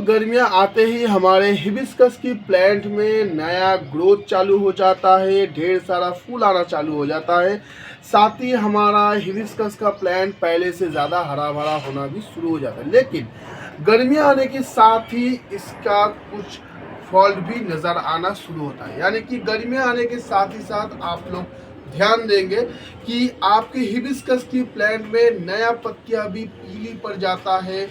गर्मियां आते ही हमारे हिबिस्कस की प्लांट में नया ग्रोथ चालू हो जाता है, ढेर सारा फूल आना चालू हो जाता है। साथ ही हमारा हिबिस्कस का प्लांट पहले से ज़्यादा हरा भरा होना भी शुरू हो जाता है। लेकिन गर्मियां आने के साथ ही इसका कुछ फॉल्ट भी नज़र आना शुरू होता है। यानी कि गर्मियां आने के साथ ही साथ आप लोग ध्यान देंगे कि आपके हिबिस्कस की प्लांट में नया पत्तियां भी पीली पड़ जाता है,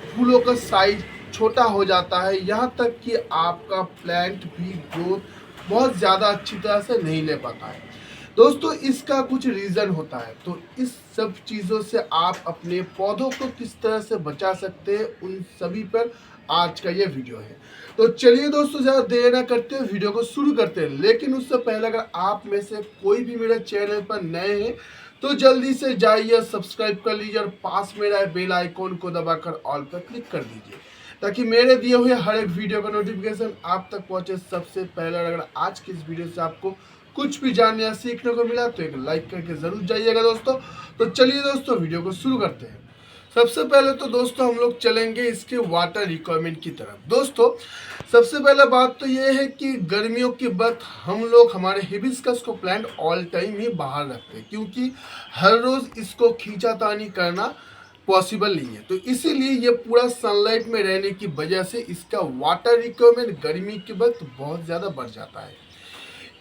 फूलों का साइज छोटा हो जाता है, यहाँ तक कि आपका प्लांट भी ग्रोथ बहुत ज़्यादा अच्छी तरह से नहीं ले पाता है। दोस्तों, इसका कुछ रीज़न होता है, तो इस सब चीज़ों से आप अपने पौधों को किस तरह से बचा सकते हैं, उन सभी पर आज का ये वीडियो है। तो चलिए दोस्तों, ज़्यादा देर ना करते हुए वीडियो को शुरू करते हैं। लेकिन उससे पहले अगर आप में से कोई भी मेरे चैनल पर नए हैं तो जल्दी से जाइए, सब्सक्राइब कर लीजिए और पास में रहे बेल आइकॉन को दबाकर ऑल पर क्लिक कर दीजिए, ताकि मेरे दिए हुए हर एक वीडियो का नोटिफिकेशन आप तक पहुंचे सबसे पहले। अगर आज की इस वीडियो से आपको कुछ भी जानने या सीखने को मिला तो एक लाइक करके ज़रूर जाइएगा दोस्तों। तो चलिए दोस्तों, वीडियो को शुरू करते हैं। सबसे पहले तो दोस्तों हम लोग चलेंगे इसके वाटर रिक्वायरमेंट की तरफ। दोस्तों, सबसे पहले बात तो ये है कि गर्मियों के वक्त हम लोग हमारे हिबिस्कस को प्लांट ऑल टाइम ही बाहर रखते हैं, क्योंकि हर रोज़ इसको खींचातानी करना पॉसिबल नहीं है। तो इसीलिए ये पूरा सनलाइट में रहने की वजह से इसका वाटर रिक्वायरमेंट गर्मी के वक्त बहुत ज़्यादा बढ़ जाता है।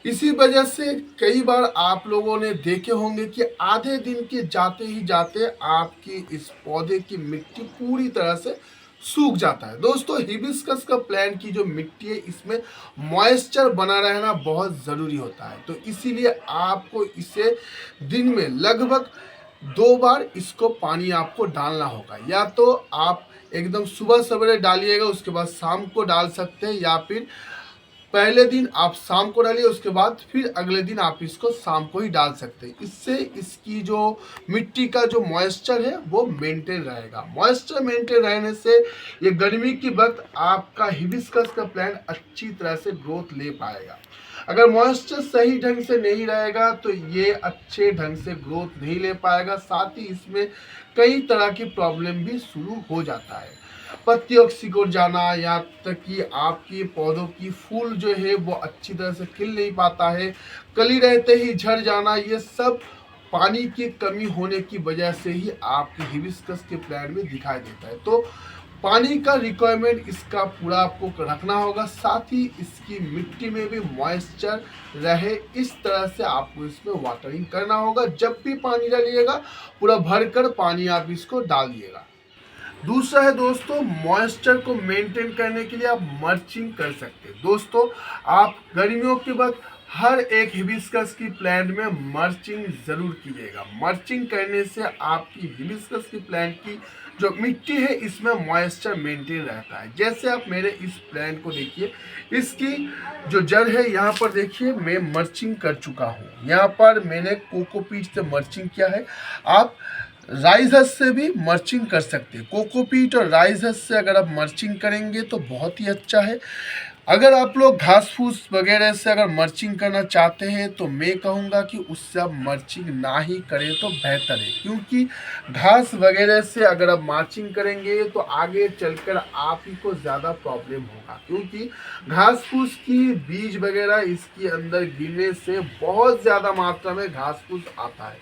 इसी वजह से कई बार आप लोगों ने देखे होंगे कि आधे दिन के जाते ही जाते आपकी इस पौधे की मिट्टी पूरी तरह से सूख जाता है। दोस्तों, हिबिस्कस का प्लांट की जो मिट्टी है, इसमें मॉइस्चर बना रहना बहुत ज़रूरी होता है। तो इसीलिए आपको इसे दिन में लगभग 2 बार इसको पानी आपको डालना होगा। या तो आप एकदम सुबह सवेरे डालिएगा, उसके बाद शाम को डाल सकते हैं, या फिर पहले दिन आप शाम को डालिए, उसके बाद फिर अगले दिन आप इसको शाम को ही डाल सकते हैं। इससे इसकी जो मिट्टी का जो मॉइस्चर है वो मेंटेन रहेगा। मॉइस्चर मेंटेन रहने से ये गर्मी के वक्त आपका हिबिस्कस का प्लांट अच्छी तरह से ग्रोथ ले पाएगा। अगर मॉइस्चर सही ढंग से नहीं रहेगा तो ये अच्छे ढंग से ग्रोथ नहीं ले पाएगा। साथ ही इसमें कई तरह की प्रॉब्लम भी शुरू हो जाता है, पत्तियों सिकुड़ जाना, यहाँ तक कि आपकी पौधों की फूल जो है वो अच्छी तरह से खिल नहीं पाता है, कली रहते ही झड़ जाना। ये सब पानी की कमी होने की वजह से ही आपके हिबिस्कस के प्लांट में दिखाई देता है। तो पानी का रिक्वायरमेंट इसका पूरा आपको रखना होगा। साथ ही इसकी मिट्टी में भी मॉइस्चर रहे, इस तरह से आपको इसमें वाटरिंग करना होगा। जब भी पानी डालिएगा पूरा भरकर पानी आप इसको डाल दिएगा। दूसरा है दोस्तों, मॉइस्चर को मेंटेन करने के लिए आप मल्चिंग कर सकते हैं। दोस्तों, आप गर्मियों के वक्त हर एक हिबिस्कस की प्लांट में मल्चिंग ज़रूर कीजिएगा। मल्चिंग करने से आपकी हिबिस्कस की प्लांट की जो मिट्टी है इसमें मॉइस्चर मेंटेन रहता है। जैसे आप मेरे इस प्लांट को देखिए, इसकी जो जड़ है यहाँ पर देखिए मैं मल्चिंग कर चुका हूँ। यहाँ पर मैंने कोकोपीट से मल्चिंग किया है। आप राइस हस से भी मल्चिंग कर सकते हैं। कोकोपीट और राइस हस से अगर आप मल्चिंग करेंगे तो बहुत ही अच्छा है। अगर आप लोग घास फूस वगैरह से अगर मल्चिंग करना चाहते हैं तो मैं कहूँगा कि उससे आप मल्चिंग ना ही करें तो बेहतर है, क्योंकि घास वगैरह से अगर आप मल्चिंग करेंगे तो आगे चलकर आप ही को ज़्यादा प्रॉब्लम होगा, क्योंकि घास फूस की बीज वगैरह इसके अंदर गिरने से बहुत ज़्यादा मात्रा में घास फूस आता है,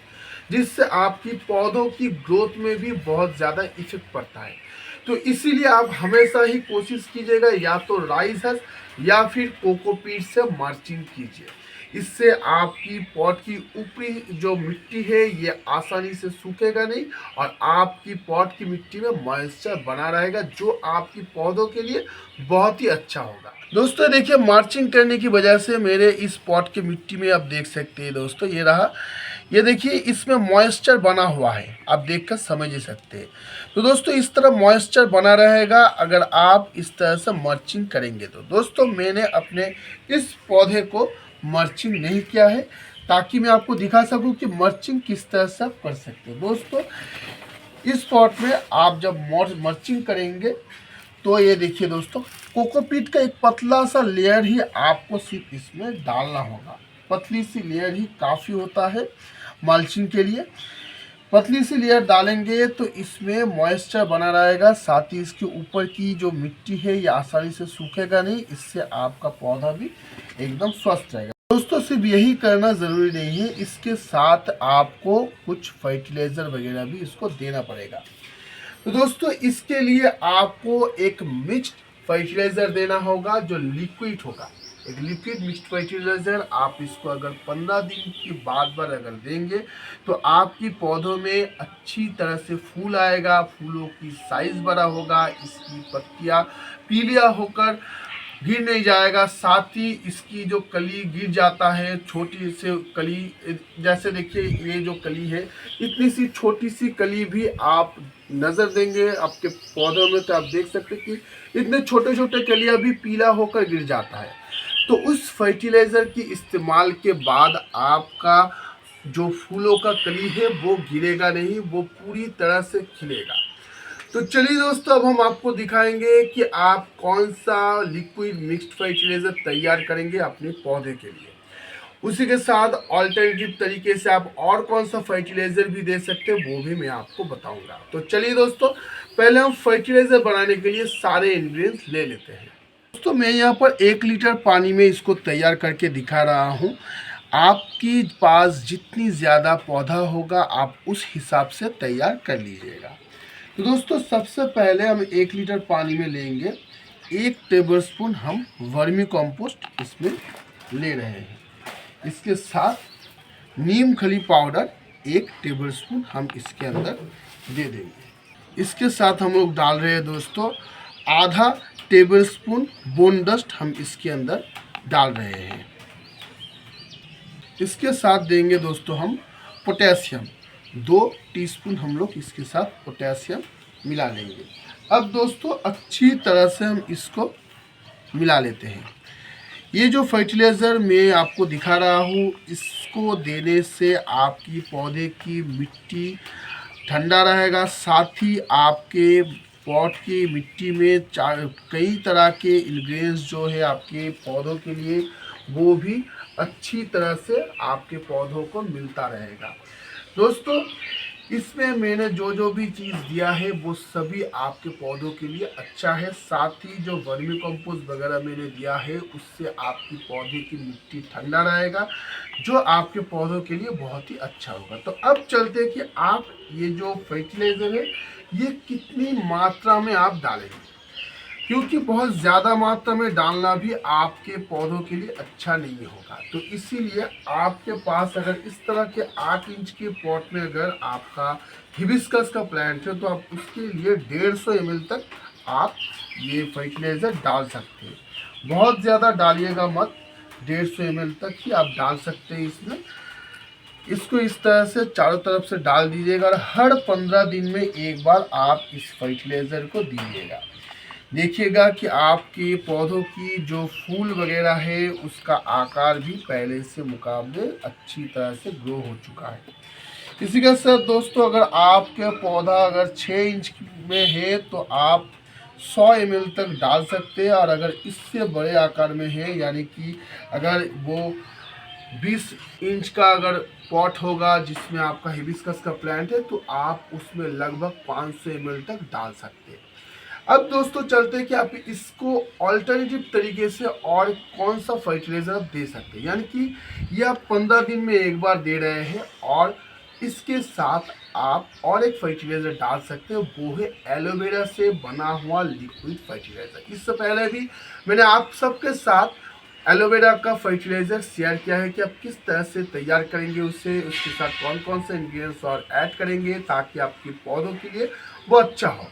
जिससे आपकी पौधों की ग्रोथ में भी बहुत ज़्यादा इफेक्ट पड़ता है। तो इसीलिए आप हमेशा ही कोशिश कीजिएगा या तो राइस हस या फिर कोकोपीट से मल्चिंग कीजिए। इससे आपकी पॉट की ऊपरी जो मिट्टी है ये आसानी से सूखेगा नहीं और आपकी पॉट की मिट्टी में मॉइस्चर बना रहेगा, जो आपकी पौधों के लिए बहुत ही अच्छा होगा। दोस्तों देखिए, मल्चिंग करने की वजह से मेरे इस पॉट की मिट्टी में आप देख सकते हैं दोस्तों, ये रहा, ये देखिए इसमें मॉइस्चर बना हुआ है, आप देखकर समझ ही सकते हैं। तो दोस्तों इस तरह मॉइस्चर बना रहेगा अगर आप इस तरह से मल्चिंग करेंगे। तो दोस्तों मैंने अपने इस पौधे को मल्चिंग नहीं किया है, ताकि मैं आपको दिखा सकूं कि मल्चिंग किस तरह से आप कर सकते हैं। दोस्तों, इस पॉट में आप जब मल्चिंग करेंगे तो ये देखिए दोस्तों, कोकोपीट का एक पतला सा लेयर ही आपको सिर्फ इसमें डालना होगा। पतली सी लेयर ही काफ़ी होता है मल्चिंग के लिए। पतली सी लेयर डालेंगे तो इसमें मॉइस्चर बना रहेगा, साथ ही इसके ऊपर की जो मिट्टी है ये आसानी से सूखेगा नहीं, इससे आपका पौधा भी एकदम स्वस्थ रहेगा। दोस्तों सिर्फ यही करना ज़रूरी नहीं है, इसके साथ आपको कुछ फर्टिलाइज़र वगैरह भी इसको देना पड़ेगा। तो दोस्तों इसके लिए आपको एक मिक्स्ड फर्टिलाइज़र देना होगा जो लिक्विड होगा, एक लिक्विड मिक्स्ड फर्टिलाइज़र। आप इसको अगर 15 दिन के बाद अगर देंगे तो आपकी पौधों में अच्छी तरह से फूल आएगा, फूलों की साइज़ बड़ा होगा, इसकी पत्तियाँ पीलिया होकर गिर नहीं जाएगा, साथ ही इसकी जो कली गिर जाता है, छोटी से कली, जैसे देखिए ये जो कली है इतनी सी छोटी सी कली भी आप नज़र देंगे आपके पौधों में तो आप देख सकते हैं कि इतने छोटे छोटे कलियां भी पीला होकर गिर जाता है। तो उस फर्टिलाइज़र की इस्तेमाल के बाद आपका जो फूलों का कली है वो गिरेगा नहीं, वो पूरी तरह से खिलेगा। तो चलिए दोस्तों अब हम आपको दिखाएंगे कि आप कौन सा लिक्विड मिक्स्ड फर्टिलाइज़र तैयार करेंगे अपने पौधे के लिए। उसी के साथ ऑल्टरनेटिव तरीके से आप और कौन सा फर्टिलाइज़र भी दे सकते हैं वो भी मैं आपको बताऊंगा। तो चलिए दोस्तों पहले हम फर्टिलाइज़र बनाने के लिए सारे इंग्रेडिएंट्स ले लेते हैं। दोस्तों मैं यहाँ पर 1 लीटर पानी में इसको तैयार करके दिखा रहा हूँ। आपके पास जितनी ज़्यादा पौधा होगा आप उस हिसाब से तैयार कर लीजिएगा। तो दोस्तों सबसे पहले हम 1 लीटर पानी में लेंगे 1 टेबलस्पून हम वर्मी कंपोस्ट इसमें ले रहे हैं। इसके साथ नीम खली पाउडर 1 टेबलस्पून हम इसके अंदर दे देंगे। इसके साथ हम लोग डाल रहे हैं दोस्तों आधा टेबलस्पून बोन डस्ट हम इसके अंदर डाल रहे हैं। इसके साथ देंगे दोस्तों हम पोटेशियम 2 टीस्पून हम लोग इसके साथ पोटेशियम मिला लेंगे। अब दोस्तों अच्छी तरह से हम इसको मिला लेते हैं। ये जो फर्टिलाइज़र मैं आपको दिखा रहा हूँ इसको देने से आपकी पौधे की मिट्टी ठंडा रहेगा, साथ ही आपके पॉट की मिट्टी में कई तरह के इंग्रेडिएंट्स जो है आपके पौधों के लिए वो भी अच्छी तरह से आपके पौधों को मिलता रहेगा। दोस्तों इसमें मैंने जो भी चीज़ दिया है वो सभी आपके पौधों के लिए अच्छा है, साथ ही जो वर्मी कंपोस्ट वगैरह मैंने दिया है उससे आपकी पौधे की मिट्टी ठंडा रहेगा जो आपके पौधों के लिए बहुत ही अच्छा होगा। तो अब चलते हैं कि आप ये जो फर्टिलाइज़र है ये कितनी मात्रा में आप डालेंगे, क्योंकि बहुत ज़्यादा मात्रा में डालना भी आपके पौधों के लिए अच्छा नहीं होगा। तो इसीलिए आपके पास अगर इस तरह के 8 इंच के पॉट में अगर आपका हिबिस्कस का प्लांट है तो आप उसके लिए 150 ml तक आप ये फर्टिलाइज़र डाल सकते हैं। बहुत ज़्यादा डालिएगा मत, 150 ml तक ही आप डाल सकते हैं इसमें। इसको इस तरह से चारों तरफ से डाल दीजिएगा और हर 15 दिन में एक बार आप इस फर्टिलाइज़र को दीजिएगा। देखिएगा कि आपके पौधों की जो फूल वगैरह है उसका आकार भी पहले से मुकाबले अच्छी तरह से ग्रो हो चुका है। इसी के साथ दोस्तों अगर आपके पौधा अगर 6 इंच में है तो आप 100 ml तक डाल सकते हैं, और अगर इससे बड़े आकार में है यानी कि अगर वो 20 इंच का अगर पॉट होगा जिसमें आपका हिबिस्कस का प्लांट है तो आप उसमें लगभग 500 ml तक डाल सकते हैं। अब दोस्तों चलते हैं कि आप इसको ऑल्टरनेटिव तरीके से और कौन सा फर्टिलाइज़र आप दे सकते हैं, यानी कि ये आप 15 दिन में एक बार दे रहे हैं और इसके साथ आप और एक फर्टिलाइज़र डाल सकते हैं, वो है एलोवेरा से बना हुआ लिक्विड फर्टिलाइज़र। इससे पहले भी मैंने आप सबके साथ एलोवेरा का फर्टिलाइज़र शेयर किया है कि आप किस तरह से तैयार करेंगे उससे, उसके साथ कौन कौन से इंग्रेडिएंट्स और ऐड करेंगे ताकि आपके पौधों के लिए वो अच्छा हो।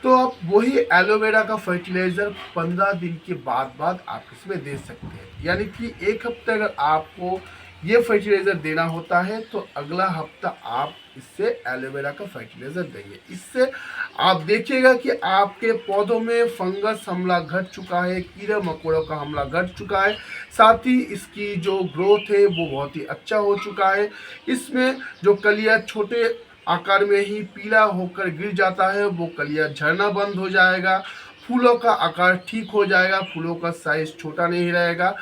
तो आप वही एलोवेरा का फर्टिलाइज़र 15 दिन के बाद आप इसमें दे सकते हैं, यानी कि एक हफ्ते अगर आपको ये फर्टिलाइज़र देना होता है तो अगला हफ्ता आप इससे एलोवेरा का फर्टिलाइज़र देंगे। इससे आप देखिएगा कि आपके पौधों में फंगस हमला घट चुका है, कीड़े मकोड़ों का हमला घट चुका है, साथ ही इसकी जो ग्रोथ है वो बहुत ही अच्छा हो चुका है। इसमें जो कलियाँ छोटे आकार में ही पीला होकर गिर जाता है वो कलियाँ झड़ना बंद हो जाएगा, फूलों का आकार ठीक हो जाएगा, फूलों का साइज छोटा नहीं रहेगा,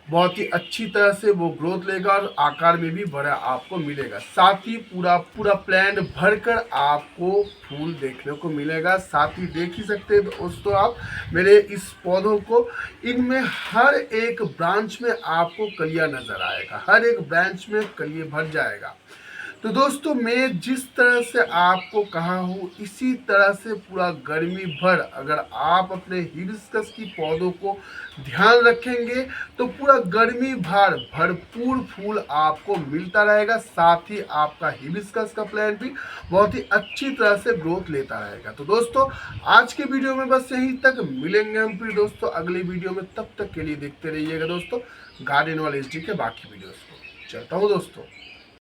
बहुत ही अच्छी तरह से वो ग्रोथ लेगा और आकार में भी बड़ा आपको मिलेगा। साथ ही पूरा पूरा प्लांट भरकर आपको फूल देखने को मिलेगा। साथ ही देख ही सकते हैं दोस्तों आप मेरे इस पौधों को, इनमें हर एक ब्रांच में आपको कलियां नजर आएगा, हर एक ब्रांच में कलिए भर जाएगा। तो दोस्तों मैं जिस तरह से आपको कहा हूँ इसी तरह से पूरा गर्मी भर अगर आप अपने हिबिस्कस की पौधों को ध्यान रखेंगे तो पूरा गर्मी भर भरपूर फूल आपको मिलता रहेगा। साथ ही आपका हिबिस्कस का प्लांट भी बहुत ही अच्छी तरह से ग्रोथ लेता रहेगा। तो दोस्तों आज के वीडियो में बस यहीं तक, मिलेंगे हम फिर दोस्तों अगली वीडियो में। तब तक के लिए देखते रहिएगा दोस्तों गार्डन वाले HD के बाकी वीडियोस को। चलता हूँ दोस्तों।